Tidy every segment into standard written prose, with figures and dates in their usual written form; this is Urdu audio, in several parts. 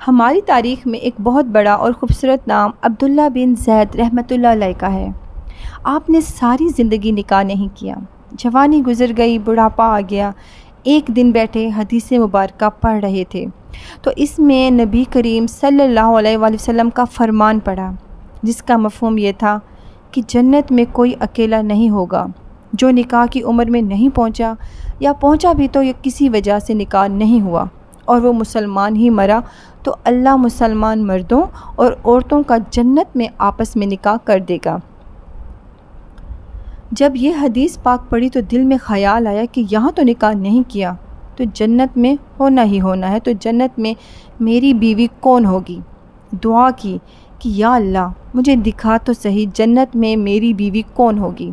ہماری تاریخ میں ایک بہت بڑا اور خوبصورت نام عبداللہ بن زید رحمۃ اللہ علیہ کا ہے۔ آپ نے ساری زندگی نکاح نہیں کیا، جوانی گزر گئی، بڑھاپا آ گیا، ایک دن بیٹھے حدیث مبارکہ پڑھ رہے تھے تو اس میں نبی کریم صلی اللہ علیہ وآلہ وسلم کا فرمان پڑھا، جس کا مفہوم یہ تھا کہ جنت میں کوئی اکیلا نہیں ہوگا۔ جو نکاح کی عمر میں نہیں پہنچا یا پہنچا بھی تو یہ کسی وجہ سے نکاح نہیں ہوا اور وہ مسلمان ہی مرا تو اللہ مسلمان مردوں اور عورتوں کا جنت میں آپس میں نکاح کر دے گا۔ جب یہ حدیث پاک پڑھی تو دل میں خیال آیا کہ یہاں تو نکاح نہیں کیا تو جنت میں ہونا ہی ہونا ہے، تو جنت میں میری بیوی کون ہوگی؟ دعا کی کہ یا اللہ مجھے دکھا تو صحیح جنت میں میری بیوی کون ہوگی۔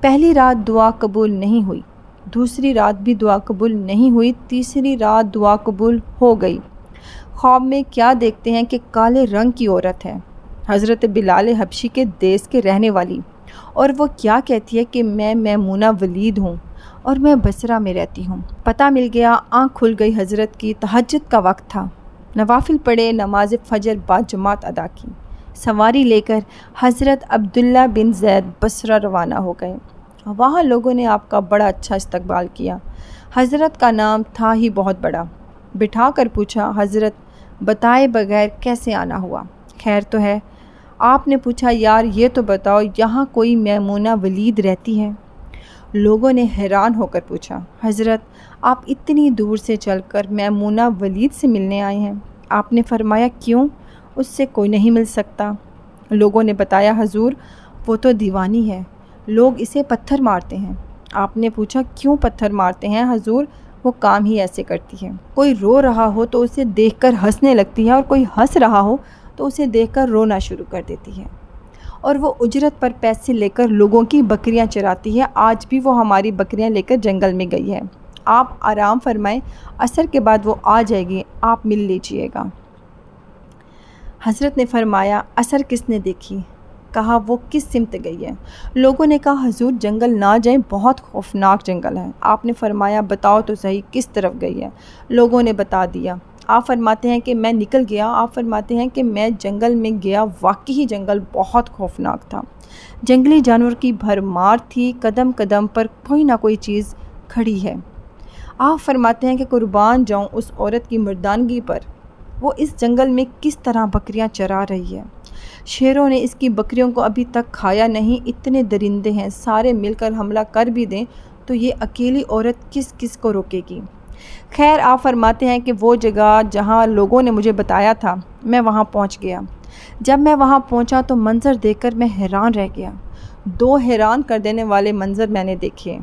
پہلی رات دعا قبول نہیں ہوئی، دوسری رات بھی دعا قبول نہیں ہوئی، تیسری رات دعا قبول ہو گئی۔ خواب میں کیا دیکھتے ہیں کہ کالے رنگ کی عورت ہے، حضرت بلال حبشی کے دیس کے رہنے والی، اور وہ کیا کہتی ہے کہ میں میمونہ ولید ہوں اور میں بصرہ میں رہتی ہوں۔ پتہ مل گیا، آنکھ کھل گئی حضرت کی، تہجد کا وقت تھا، نوافل پڑھے، نماز فجر باجماعت ادا کی، سواری لے کر حضرت عبداللہ بن زید بصرہ روانہ ہو گئے۔ وہاں لوگوں نے آپ کا بڑا اچھا استقبال کیا۔ حضرت کا نام تھا ہی بہت بڑا، بٹھا کر پوچھا، حضرت بتائے بغیر کیسے آنا ہوا؟ خیر تو ہے؟ آپ نے پوچھا، یار یہ تو بتاؤ یہاں کوئی میمونہ ولید رہتی ہے؟ لوگوں نے حیران ہو کر پوچھا، حضرت آپ اتنی دور سے چل کر میمونہ ولید سے ملنے آئے ہیں؟ آپ نے فرمایا، کیوں؟ اس سے کوئی نہیں مل سکتا۔ لوگوں نے بتایا، حضور وہ تو دیوانی ہے، لوگ اسے پتھر مارتے ہیں۔ آپ نے پوچھا، کیوں پتھر مارتے ہیں حضور؟ وہ کام ہی ایسے کرتی ہے، کوئی رو رہا ہو تو اسے دیکھ کر ہنسنے لگتی ہے اور کوئی ہنس رہا ہو تو اسے دیکھ کر رونا شروع کر دیتی ہے، اور وہ اجرت پر پیسے لے کر لوگوں کی بکریاں چراتی ہے۔ آج بھی وہ ہماری بکریاں لے کر جنگل میں گئی ہے، آپ آرام فرمائیں، عصر کے بعد وہ آ جائے گی، آپ مل لیجئے گا۔ حضرت نے فرمایا، عصر کس نے دیکھی؟ کہا، وہ کس سمت گئی ہے؟ لوگوں نے کہا، حضور جنگل نہ جائیں، بہت خوفناک جنگل ہے۔ آپ نے فرمایا، بتاؤ تو صحیح کس طرف گئی ہے؟ لوگوں نے بتا دیا۔ آپ فرماتے ہیں کہ میں نکل گیا، آپ فرماتے ہیں کہ میں جنگل میں گیا، واقعی جنگل بہت خوفناک تھا، جنگلی جانور کی بھرمار تھی، قدم قدم پر کوئی نہ کوئی چیز کھڑی ہے۔ آپ فرماتے ہیں کہ قربان جاؤں اس عورت کی مردانگی پر، وہ اس جنگل میں کس طرح بکریاں چرا رہی ہے، شیروں نے اس کی بکریوں کو ابھی تک کھایا نہیں، اتنے درندے ہیں، سارے مل کر حملہ کر بھی دیں تو یہ اکیلی عورت کس کس کو روکے گی؟ خیر، آپ فرماتے ہیں کہ وہ جگہ جہاں لوگوں نے مجھے بتایا تھا میں وہاں پہنچ گیا۔ جب میں وہاں پہنچا تو منظر دیکھ کر میں حیران رہ گیا۔ دو حیران کر دینے والے منظر میں نے دیکھے۔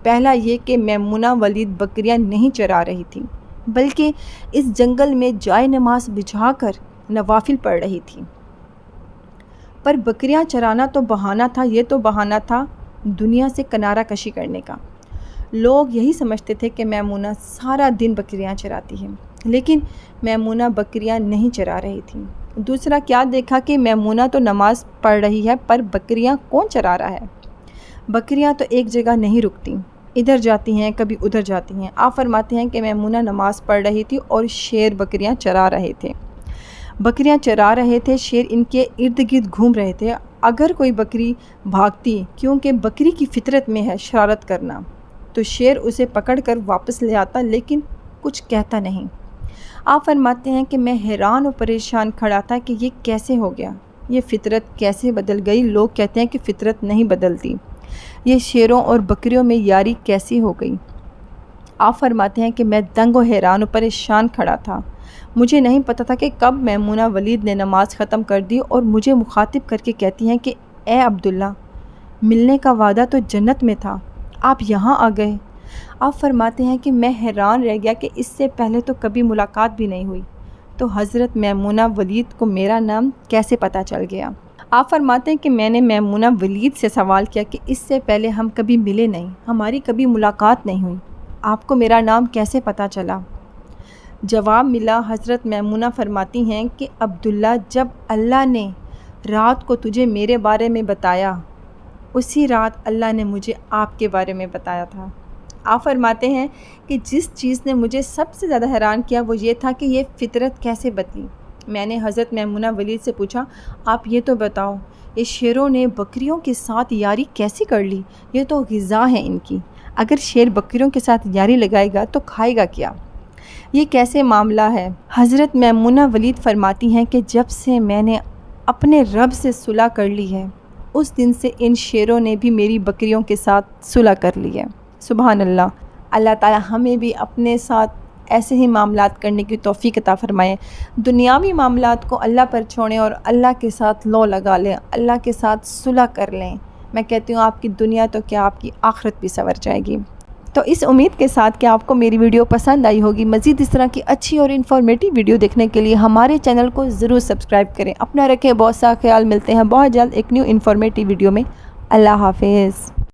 پہلا یہ کہ میمونہ ولید بکریاں نہیں چرا رہی تھی، بلکہ اس جنگل میں جائے نماز بچھا کر نوافل پڑھ رہی تھی۔ پر بکریاں چرانا تو بہانہ تھا، یہ تو بہانہ تھا دنیا سے کنارہ کشی کرنے کا۔ لوگ یہی سمجھتے تھے کہ میمونہ سارا دن بکریاں چراتی ہے، لیکن میمونہ بکریاں نہیں چرا رہی تھی۔ دوسرا کیا دیکھا کہ میمونہ تو نماز پڑھ رہی ہے، پر بکریاں کون چرا رہا ہے؟ بکریاں تو ایک جگہ نہیں رکتی، ادھر جاتی ہیں کبھی ادھر جاتی ہیں۔ آپ فرماتے ہیں کہ میمونہ نماز پڑھ رہی تھی اور شیر بکریاں چرا رہے تھے، بکریاں چرا رہے تھے، شیر ان کے ارد گرد گھوم رہے تھے۔ اگر کوئی بکری بھاگتی، کیونکہ بکری کی فطرت میں ہے شرارت کرنا، تو شیر اسے پکڑ کر واپس لے آتا، لیکن کچھ کہتا نہیں۔ آپ فرماتے ہیں کہ میں حیران و پریشان کھڑا تھا کہ یہ کیسے ہو گیا، یہ فطرت کیسے بدل گئی؟ لوگ کہتے ہیں کہ فطرت نہیں بدلتی، یہ شیروں اور بکریوں میں یاری کیسی ہو گئی؟ آپ فرماتے ہیں کہ میں دنگ و حیران و پریشان کھڑا تھا، مجھے نہیں پتا تھا کہ کب میمونہ ولید نے نماز ختم کر دی اور مجھے مخاطب کر کے کہتی ہیں کہ اے عبداللہ، ملنے کا وعدہ تو جنت میں تھا، آپ یہاں آ گئے۔ آپ فرماتے ہیں کہ میں حیران رہ گیا کہ اس سے پہلے تو کبھی ملاقات بھی نہیں ہوئی، تو حضرت میمونہ ولید کو میرا نام کیسے پتہ چل گیا؟ آپ فرماتے ہیں کہ میں نے میمونہ ولید سے سوال کیا کہ اس سے پہلے ہم کبھی ملے نہیں، ہماری کبھی ملاقات نہیں ہوئی، آپ کو میرا نام کیسے پتہ چلا؟ جواب ملا، حضرت میمونہ فرماتی ہیں کہ عبداللہ، جب اللہ نے رات کو تجھے میرے بارے میں بتایا، اسی رات اللہ نے مجھے آپ کے بارے میں بتایا تھا۔ آپ فرماتے ہیں کہ جس چیز نے مجھے سب سے زیادہ حیران کیا وہ یہ تھا کہ یہ فطرت کیسے بدلی۔ میں نے حضرت میمونہ ولید سے پوچھا، آپ یہ تو بتاؤ، یہ شیروں نے بکریوں کے ساتھ یاری کیسی کر لی؟ یہ تو غذا ہے ان کی، اگر شیر بکریوں کے ساتھ یاری لگائے گا تو کھائے گا کیا؟ یہ کیسے معاملہ ہے؟ حضرت میمونہ ولید فرماتی ہیں کہ جب سے میں نے اپنے رب سے صلح کر لی ہے، اس دن سے ان شیروں نے بھی میری بکریوں کے ساتھ صلح کر لی ہے۔ سبحان اللہ۔ اللہ تعالی ہمیں بھی اپنے ساتھ ایسے ہی معاملات کرنے کی توفیق عطا فرمائے۔ دنیاوی معاملات کو اللہ پر چھوڑیں اور اللہ کے ساتھ لو لگا لیں، اللہ کے ساتھ صلح کر لیں۔ میں کہتی ہوں آپ کی دنیا تو کیا، آپ کی آخرت بھی سنور جائے گی۔ تو اس امید کے ساتھ کہ آپ کو میری ویڈیو پسند آئی ہوگی، مزید اس طرح کی اچھی اور انفارمیٹیو ویڈیو دیکھنے کے لیے ہمارے چینل کو ضرور سبسکرائب کریں۔ اپنا رکھیں بہت سا خیال، ملتے ہیں بہت جلد ایک نیو انفارمیٹیو ویڈیو میں۔ اللہ حافظ۔